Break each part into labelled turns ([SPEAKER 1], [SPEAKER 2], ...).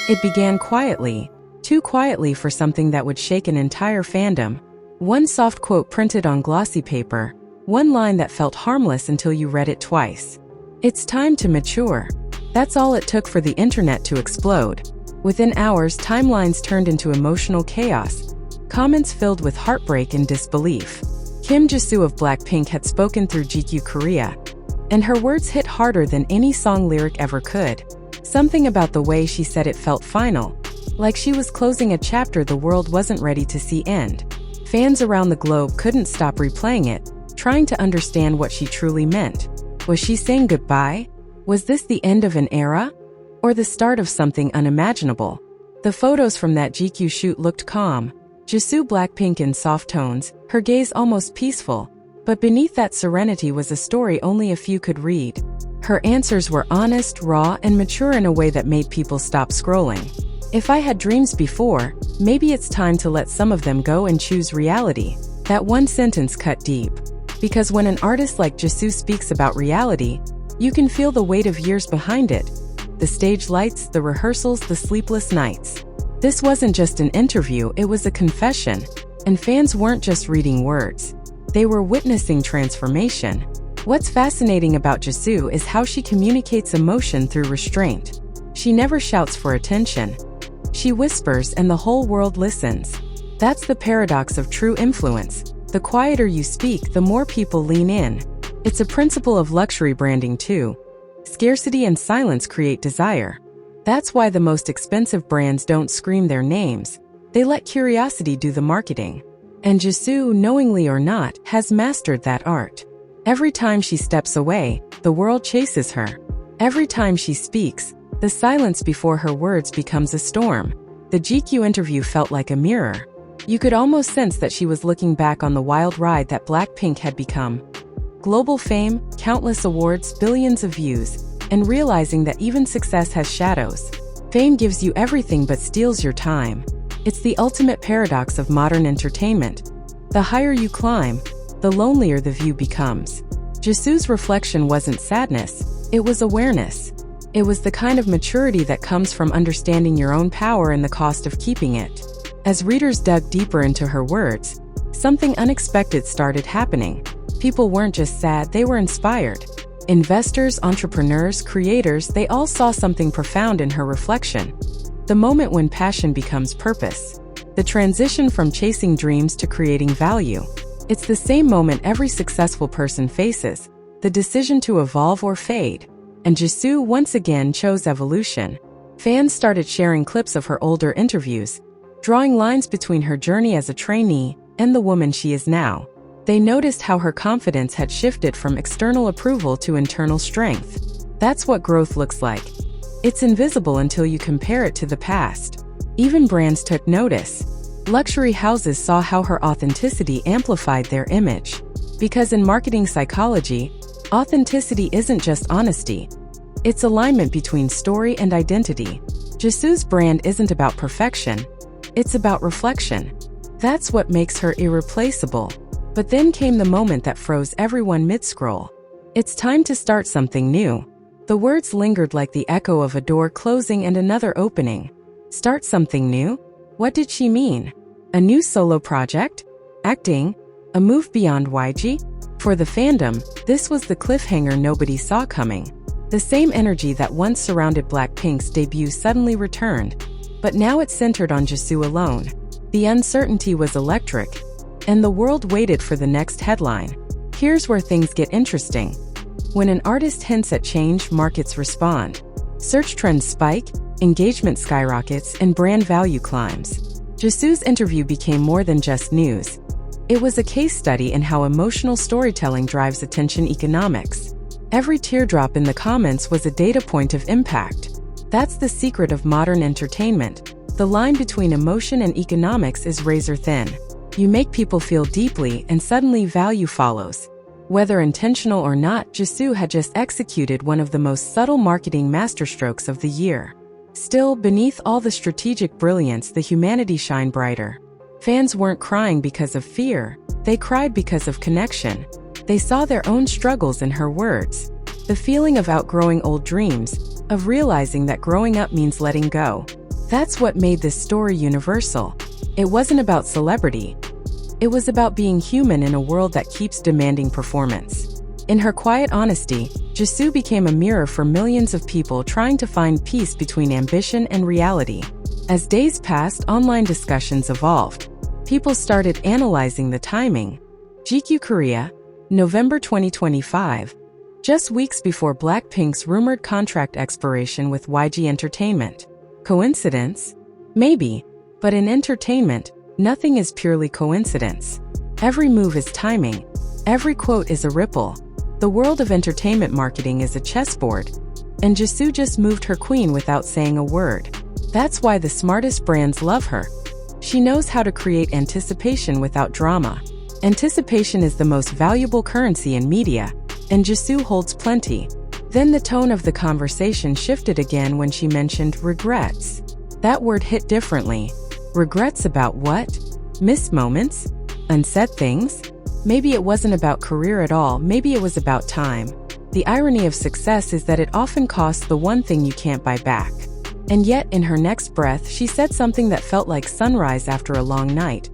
[SPEAKER 1] It began quietly, too quietly for something that would shake an entire fandom. One soft quote printed on glossy paper, one line that felt harmless until you read it twice. It's time to mature. That's all it took for the internet to explode. Within hours, timelines turned into emotional chaos, comments filled with heartbreak and disbelief. Kim Jisoo of BLACKPINK had spoken through GQ Korea, and her words hit harder than any song lyric ever could. Something about the way she said it felt final, like she was closing a chapter the world wasn't ready to see end. Fans around the globe couldn't stop replaying it, trying to understand what she truly meant. Was she saying goodbye? Was this the end of an era? Or the start of something unimaginable? The photos from that GQ shoot looked calm. JISOO BLACKPINK in soft tones, her gaze almost peaceful. But beneath that serenity was a story only a few could read. Her answers were honest, raw, and mature in a way that made people stop scrolling. If I had dreams before, maybe it's time to let some of them go and choose reality. That one sentence cut deep. Because when an artist like Jisoo speaks about reality, you can feel the weight of years behind it. The stage lights, the rehearsals, the sleepless nights. This wasn't just an interview, it was a confession. And fans weren't just reading words. They were witnessing transformation. What's fascinating about Jisoo is how she communicates emotion through restraint. She never shouts for attention. She whispers and the whole world listens. That's the paradox of true influence. The quieter you speak, the more people lean in. It's a principle of luxury branding too. Scarcity and silence create desire. That's why the most expensive brands don't scream their names. They let curiosity do the marketing. And Jisoo, knowingly or not, has mastered that art. Every time she steps away, the world chases her. Every time she speaks, the silence before her words becomes a storm. The GQ interview felt like a mirror. You could almost sense that she was looking back on the wild ride that BLACKPINK had become. Global fame, countless awards, billions of views, and realizing that even success has shadows. Fame gives you everything but steals your time. It's the ultimate paradox of modern entertainment. The higher you climb, the lonelier the view becomes. Jisoo's reflection wasn't sadness, it was awareness. It was the kind of maturity that comes from understanding your own power and the cost of keeping it. As readers dug deeper into her words, something unexpected started happening. People weren't just sad, they were inspired. Investors, entrepreneurs, creators, they all saw something profound in her reflection. The moment when passion becomes purpose. The transition from chasing dreams to creating value. It's the same moment every successful person faces. The decision to evolve or fade. And Jisoo once again chose evolution. Fans started sharing clips of her older interviews, drawing lines between her journey as a trainee and the woman she is now. They noticed how her confidence had shifted from external approval to internal strength. That's what growth looks like. It's invisible until you compare it to the past. Even brands took notice. Luxury houses saw how her authenticity amplified their image. Because in marketing psychology, authenticity isn't just honesty. It's alignment between story and identity. Jisoo's brand isn't about perfection. It's about reflection. That's what makes her irreplaceable. But then came the moment that froze everyone mid-scroll. It's time to start something new. The words lingered like the echo of a door closing and another opening. Start something new? What did she mean? A new solo project? Acting? A move beyond YG? For the fandom, this was the cliffhanger nobody saw coming. The same energy that once surrounded BLACKPINK's debut suddenly returned. But now it centered on Jisoo alone. The uncertainty was electric. And the world waited for the next headline. Here's where things get interesting. When an artist hints at change, markets respond. Search trends spike, engagement skyrockets, and brand value climbs. Jisoo's interview became more than just news. It was a case study in how emotional storytelling drives attention economics. Every teardrop in the comments was a data point of impact. That's the secret of modern entertainment. The line between emotion and economics is razor thin. You make people feel deeply, and suddenly value follows. Whether intentional or not, Jisoo had just executed one of the most subtle marketing masterstrokes of the year. Still, beneath all the strategic brilliance, the humanity shined brighter. Fans weren't crying because of fear. They cried because of connection. They saw their own struggles in her words. The feeling of outgrowing old dreams, of realizing that growing up means letting go. That's what made this story universal. It wasn't about celebrity. It was about being human in a world that keeps demanding performance. In her quiet honesty, Jisoo became a mirror for millions of people trying to find peace between ambition and reality. As days passed, online discussions evolved. People started analyzing the timing. GQ Korea, November 2025. Just weeks before Blackpink's rumored contract expiration with YG Entertainment. Coincidence? Maybe. But in entertainment, nothing is purely coincidence. Every move is timing. Every quote is a ripple. The world of entertainment marketing is a chessboard. And Jisoo just moved her queen without saying a word. That's why the smartest brands love her. She knows how to create anticipation without drama. Anticipation is the most valuable currency in media, and Jisoo holds plenty. Then the tone of the conversation shifted again when she mentioned regrets. That word hit differently. Regrets about what? Missed moments? Unsaid things? Maybe it wasn't about career at all, maybe it was about time. The irony of success is that it often costs the one thing you can't buy back. And yet, in her next breath, she said something that felt like sunrise after a long night.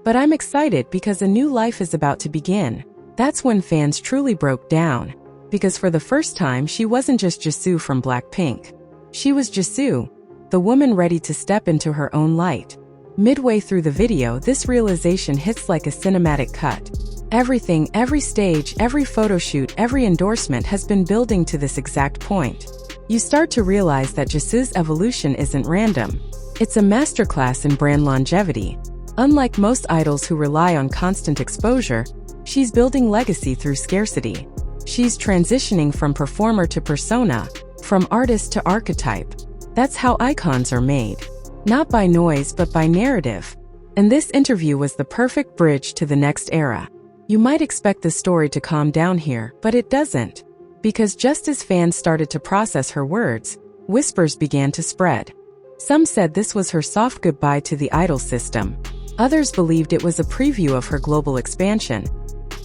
[SPEAKER 1] But I'm excited because a new life is about to begin. That's when fans truly broke down. Because for the first time, she wasn't just Jisoo from Blackpink. She was Jisoo, the woman ready to step into her own light. Midway through the video, this realization hits like a cinematic cut. Everything, every stage, every photo shoot, every endorsement has been building to this exact point. You start to realize that Jisoo's evolution isn't random. It's a masterclass in brand longevity. Unlike most idols who rely on constant exposure, she's building legacy through scarcity. She's transitioning from performer to persona, from artist to archetype. That's how icons are made. Not by noise, but by narrative. And this interview was the perfect bridge to the next era. You might expect the story to calm down here, but it doesn't. Because just as fans started to process her words, whispers began to spread. Some said this was her soft goodbye to the idol system. Others believed it was a preview of her global expansion.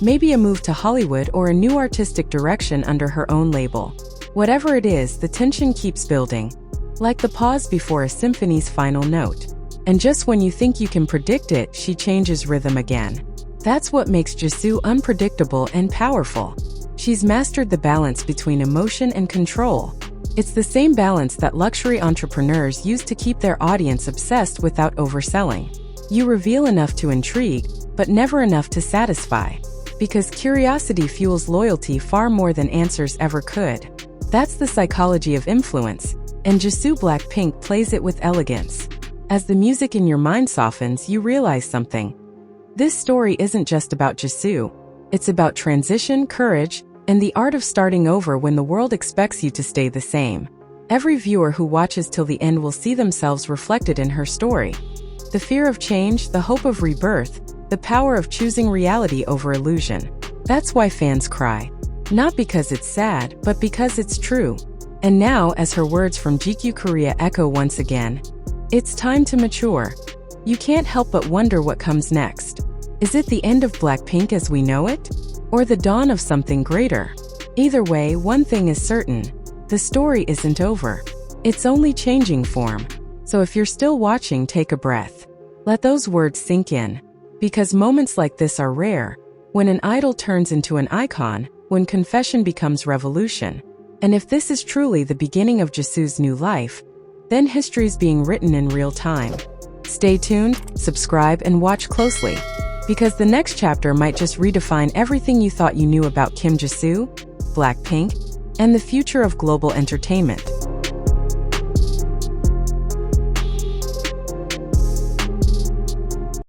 [SPEAKER 1] Maybe a move to Hollywood or a new artistic direction under her own label. Whatever it is, the tension keeps building. Like the pause before a symphony's final note. And just when you think you can predict it, she changes rhythm again. That's what makes Jisoo unpredictable and powerful. She's mastered the balance between emotion and control. It's the same balance that luxury entrepreneurs use to keep their audience obsessed without overselling. You reveal enough to intrigue, but never enough to satisfy. Because curiosity fuels loyalty far more than answers ever could. That's the psychology of influence, and JISOO BLACKPINK plays it with elegance. As the music in your mind softens, you realize something. This story isn't just about Jisoo. It's about transition, courage, and the art of starting over when the world expects you to stay the same. Every viewer who watches till the end will see themselves reflected in her story. The fear of change, the hope of rebirth, the power of choosing reality over illusion. That's why fans cry. Not because it's sad, but because it's true. And now, as her words from GQ Korea echo once again, it's time to mature. You can't help but wonder what comes next. Is it the end of Blackpink as we know it? Or the dawn of something greater? Either way, one thing is certain. The story isn't over. It's only changing form. So if you're still watching, take a breath. Let those words sink in. Because moments like this are rare. When an idol turns into an icon, when confession becomes revolution. And if this is truly the beginning of Jisoo's new life, then history's being written in real time. Stay tuned, subscribe, and watch closely. Because the next chapter might just redefine everything you thought you knew about Kim Jisoo, Blackpink, and the future of global entertainment.